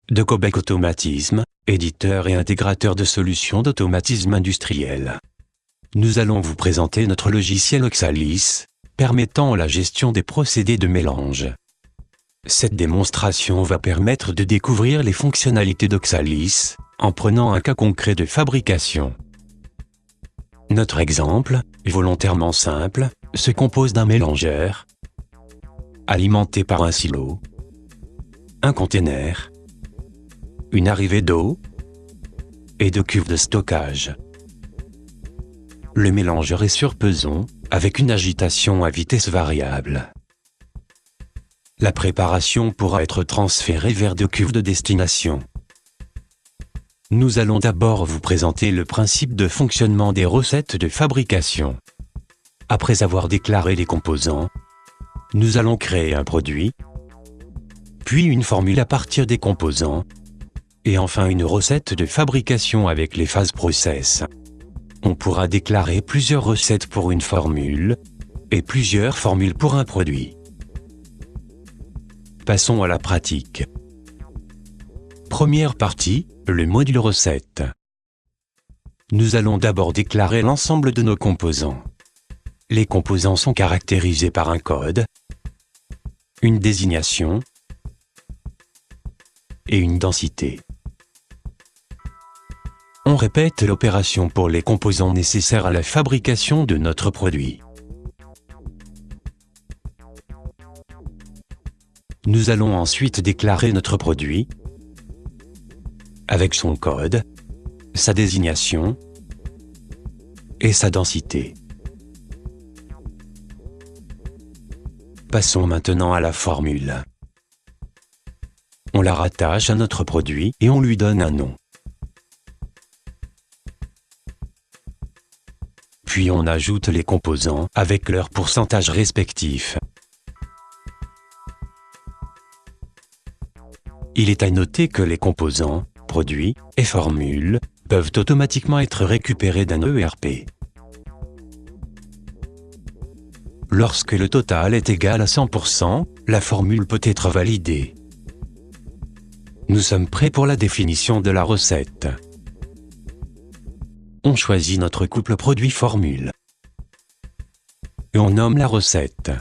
de Cobec Automatisme, éditeur et intégrateur de solutions d'automatisme industriel. Nous allons vous présenter notre logiciel Oxalis, permettant la gestion des procédés de mélange. Cette démonstration va permettre de découvrir les fonctionnalités d'Oxalis, en prenant un cas concret de fabrication. Notre exemple, volontairement simple, se compose d'un mélangeur, alimenté par un silo, un container, une arrivée d'eau et deux cuves de stockage. Le mélangeur est sur peson, avec une agitation à vitesse variable. La préparation pourra être transférée vers deux cuves de destination. Nous allons d'abord vous présenter le principe de fonctionnement des recettes de fabrication. Après avoir déclaré les composants, nous allons créer un produit, puis une formule à partir des composants, et enfin une recette de fabrication avec les phases process. On pourra déclarer plusieurs recettes pour une formule, et plusieurs formules pour un produit. Passons à la pratique. Première partie, le module recette. Nous allons d'abord déclarer l'ensemble de nos composants. Les composants sont caractérisés par un code, une désignation et une densité. On répète l'opération pour les composants nécessaires à la fabrication de notre produit. Nous allons ensuite déclarer notre produit avec son code, sa désignation et sa densité. Passons maintenant à la formule. On la rattache à notre produit et on lui donne un nom. Puis on ajoute les composants avec leur pourcentage respectif. Il est à noter que les composants, produits et formules peuvent automatiquement être récupérés d'un ERP. Lorsque le total est égal à 100%, la formule peut être validée. Nous sommes prêts pour la définition de la recette. On choisit notre couple produit-formule. Et on nomme la recette.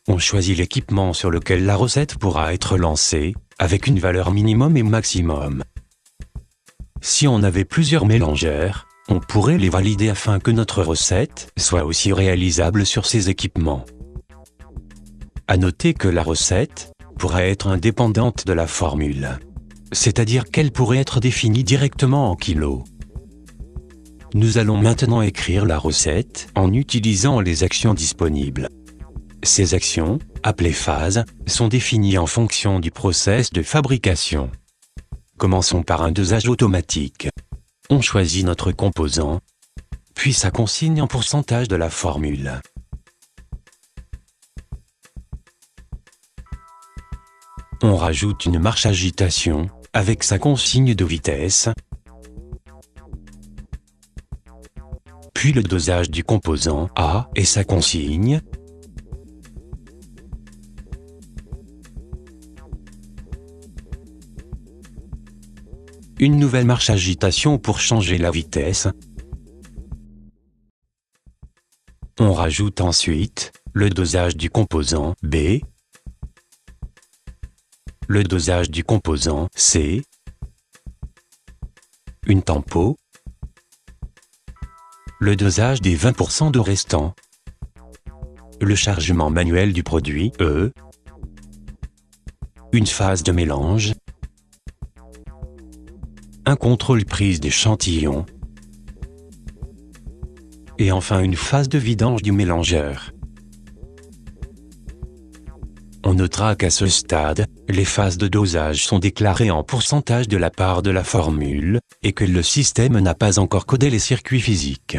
On choisit l'équipement sur lequel la recette pourra être lancée, avec une valeur minimum et maximum. Si on avait plusieurs mélangeurs, on pourrait les valider afin que notre recette soit aussi réalisable sur ces équipements. À noter que la recette pourra être indépendante de la formule, c'est-à-dire qu'elle pourrait être définie directement en kilos. Nous allons maintenant écrire la recette en utilisant les actions disponibles. Ces actions, appelées phases, sont définies en fonction du process de fabrication. Commençons par un dosage automatique. On choisit notre composant, puis sa consigne en pourcentage de la formule. On rajoute une marche agitation, avec sa consigne de vitesse, puis le dosage du composant A et sa consigne, une nouvelle marche agitation pour changer la vitesse. On rajoute ensuite le dosage du composant B, le dosage du composant C, une tempo, le dosage des 20% de restants, le chargement manuel du produit E, une phase de mélange, un contrôle prise d'échantillon, et enfin une phase de vidange du mélangeur. On notera qu'à ce stade, les phases de dosage sont déclarées en pourcentage de la part de la formule, et que le système n'a pas encore codé les circuits physiques.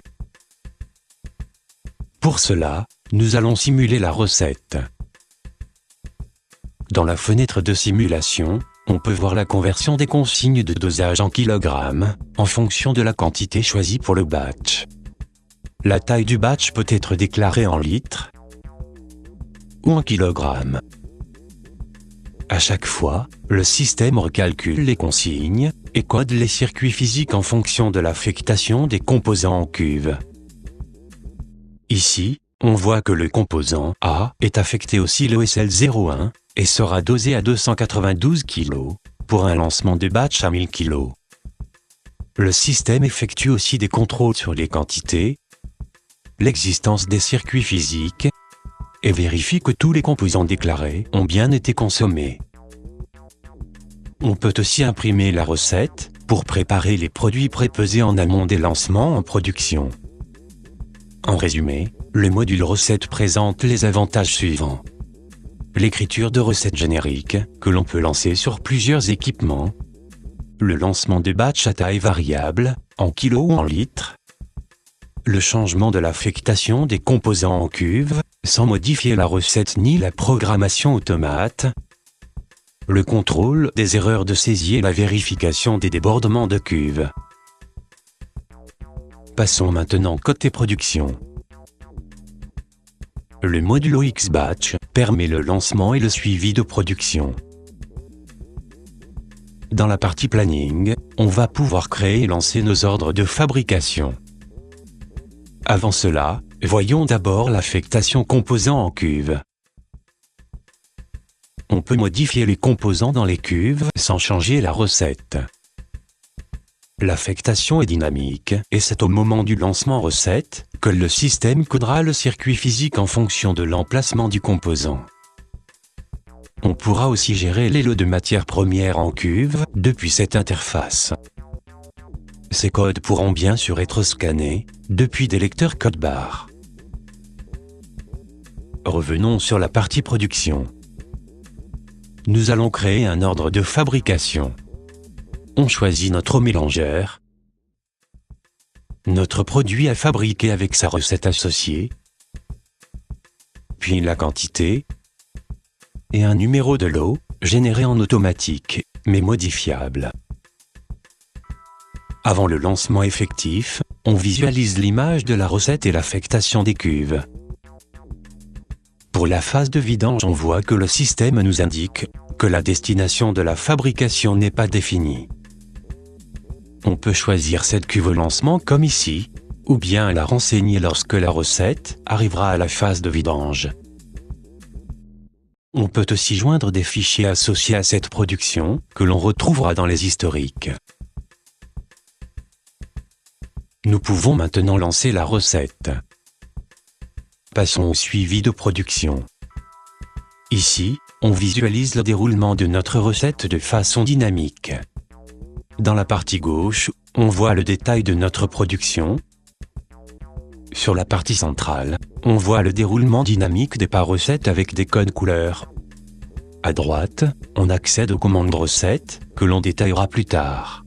Pour cela, nous allons simuler la recette. Dans la fenêtre de simulation, on peut voir la conversion des consignes de dosage en kilogrammes, en fonction de la quantité choisie pour le batch. La taille du batch peut être déclarée en litres ou en kilogrammes. À chaque fois, le système recalcule les consignes et code les circuits physiques en fonction de l'affectation des composants en cuve. Ici, on voit que le composant A est affecté au silo SL01 et sera dosé à 292 kg pour un lancement de batch à 1000 kg. Le système effectue aussi des contrôles sur les quantités, l'existence des circuits physiques et vérifie que tous les composants déclarés ont bien été consommés. On peut aussi imprimer la recette pour préparer les produits prépesés en amont des lancements en production. En résumé, le module recette présente les avantages suivants. L'écriture de recettes génériques, que l'on peut lancer sur plusieurs équipements. Le lancement de batch à taille variable, en kilos ou en litres. Le changement de l'affectation des composants en cuve, sans modifier la recette ni la programmation automate. Le contrôle des erreurs de saisie et la vérification des débordements de cuve. Passons maintenant côté production. Le module OX-Batch permet le lancement et le suivi de production. Dans la partie planning, on va pouvoir créer et lancer nos ordres de fabrication. Avant cela, voyons d'abord l'affectation composants en cuve. On peut modifier les composants dans les cuves sans changer la recette. L'affectation est dynamique et c'est au moment du lancement recette que le système codera le circuit physique en fonction de l'emplacement du composant. On pourra aussi gérer les lots de matières premières en cuve depuis cette interface. Ces codes pourront bien sûr être scannés depuis des lecteurs code barres. Revenons sur la partie production. Nous allons créer un ordre de fabrication. On choisit notre mélangeur, notre produit à fabriquer avec sa recette associée, puis la quantité, et un numéro de lot, généré en automatique, mais modifiable. Avant le lancement effectif, on visualise l'image de la recette et l'affectation des cuves. Pour la phase de vidange, on voit que le système nous indique que la destination de la fabrication n'est pas définie. On peut choisir cette cuve au lancement comme ici, ou bien la renseigner lorsque la recette arrivera à la phase de vidange. On peut aussi joindre des fichiers associés à cette production que l'on retrouvera dans les historiques. Nous pouvons maintenant lancer la recette. Passons au suivi de production. Ici, on visualise le déroulement de notre recette de façon dynamique. Dans la partie gauche, on voit le détail de notre production. Sur la partie centrale, on voit le déroulement dynamique des parts recettes avec des codes couleurs. À droite, on accède aux commandes recettes, que l'on détaillera plus tard.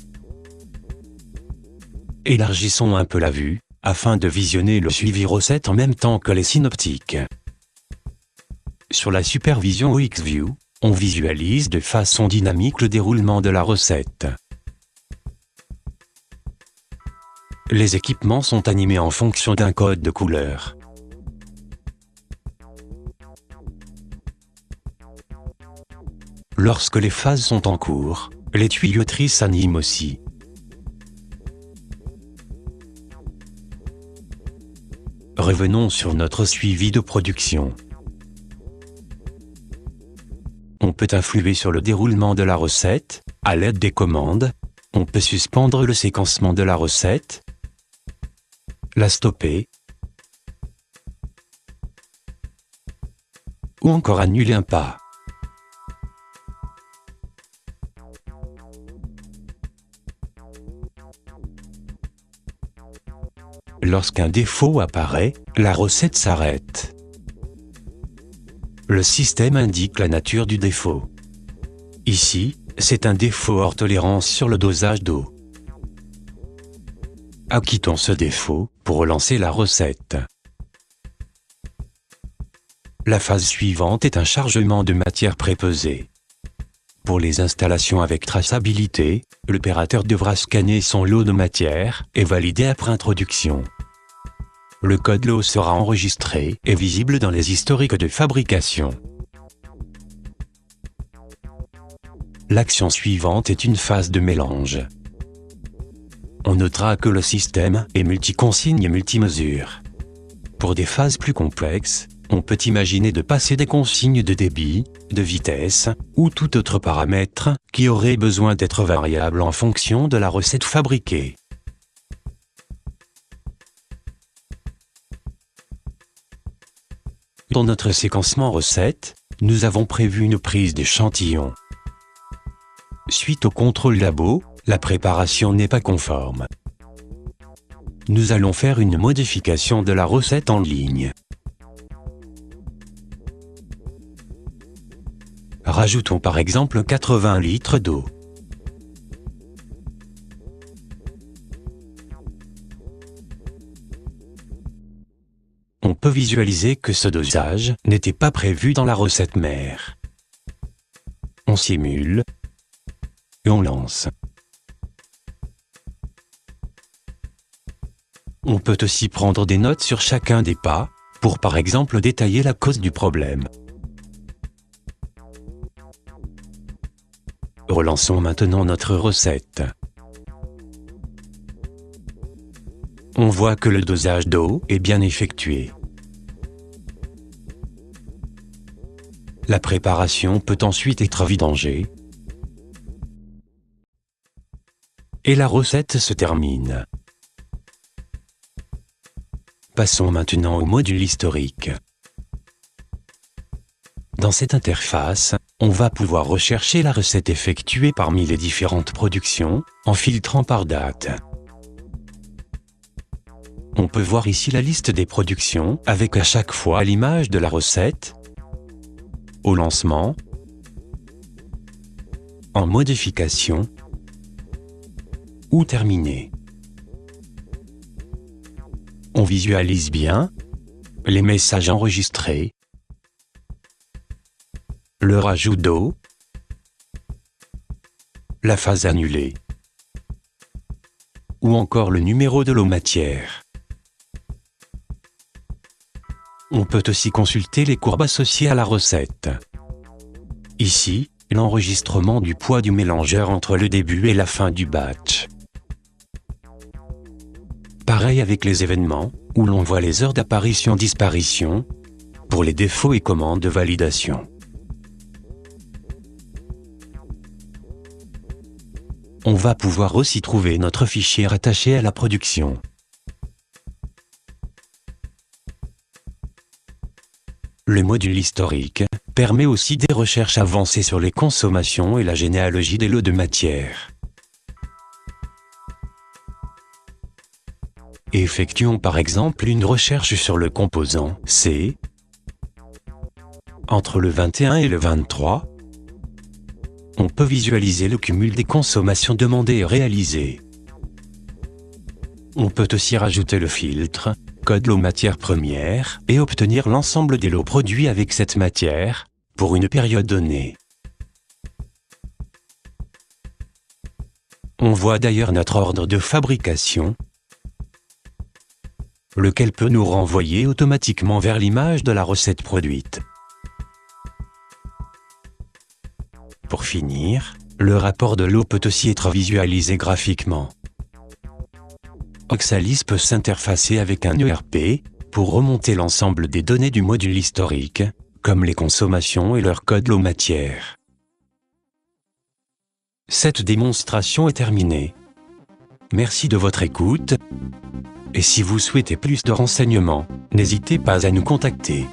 Élargissons un peu la vue, afin de visionner le suivi recette en même temps que les synoptiques. Sur la supervision OXView, on visualise de façon dynamique le déroulement de la recette. Les équipements sont animés en fonction d'un code de couleur. Lorsque les phases sont en cours, les tuyauteries s'animent aussi. Revenons sur notre suivi de production. On peut influer sur le déroulement de la recette, à l'aide des commandes. On peut suspendre le séquencement de la recette, la stopper, ou encore annuler un pas. Lorsqu'un défaut apparaît, la recette s'arrête. Le système indique la nature du défaut. Ici, c'est un défaut hors tolérance sur le dosage d'eau. Acquittons ce défaut pour relancer la recette. La phase suivante est un chargement de matière prépesée. Pour les installations avec traçabilité, l'opérateur devra scanner son lot de matière et valider après introduction. Le code lot sera enregistré et visible dans les historiques de fabrication. L'action suivante est une phase de mélange. On notera que le système est multi-consigne et multi-mesure. Pour des phases plus complexes, on peut imaginer de passer des consignes de débit, de vitesse, ou tout autre paramètre qui aurait besoin d'être variable en fonction de la recette fabriquée. Dans notre séquencement recette, nous avons prévu une prise d'échantillon. Suite au contrôle labo, la préparation n'est pas conforme. Nous allons faire une modification de la recette en ligne. Rajoutons par exemple 80 litres d'eau. On peut visualiser que ce dosage n'était pas prévu dans la recette mère. On simule et on lance. On peut aussi prendre des notes sur chacun des pas, pour par exemple détailler la cause du problème. Relançons maintenant notre recette. On voit que le dosage d'eau est bien effectué. La préparation peut ensuite être vidangée. Et la recette se termine. Passons maintenant au module historique. Dans cette interface, on va pouvoir rechercher la recette effectuée parmi les différentes productions, en filtrant par date. On peut voir ici la liste des productions, avec à chaque fois l'image de la recette, au lancement, en modification, ou terminé. On visualise bien les messages enregistrés, le rajout d'eau, la phase annulée, ou encore le numéro de l'eau matière. On peut aussi consulter les courbes associées à la recette. Ici, l'enregistrement du poids du mélangeur entre le début et la fin du batch. Pareil avec les événements, où l'on voit les heures d'apparition-disparition, pour les défauts et commandes de validation. On va pouvoir aussi trouver notre fichier rattaché à la production. Le module historique permet aussi des recherches avancées sur les consommations et la généalogie des lots de matière. Effectuons par exemple une recherche sur le composant C. Entre le 21 et le 23, on peut visualiser le cumul des consommations demandées et réalisées. On peut aussi rajouter le filtre code lot matière première et obtenir l'ensemble des lots produits avec cette matière pour une période donnée. On voit d'ailleurs notre ordre de fabrication, lequel peut nous renvoyer automatiquement vers l'image de la recette produite. Pour finir, le rapport de lot peut aussi être visualisé graphiquement. Oxalis peut s'interfacer avec un ERP pour remonter l'ensemble des données du module historique, comme les consommations et leur code lot matière. Cette démonstration est terminée. Merci de votre écoute. Et si vous souhaitez plus de renseignements, n'hésitez pas à nous contacter.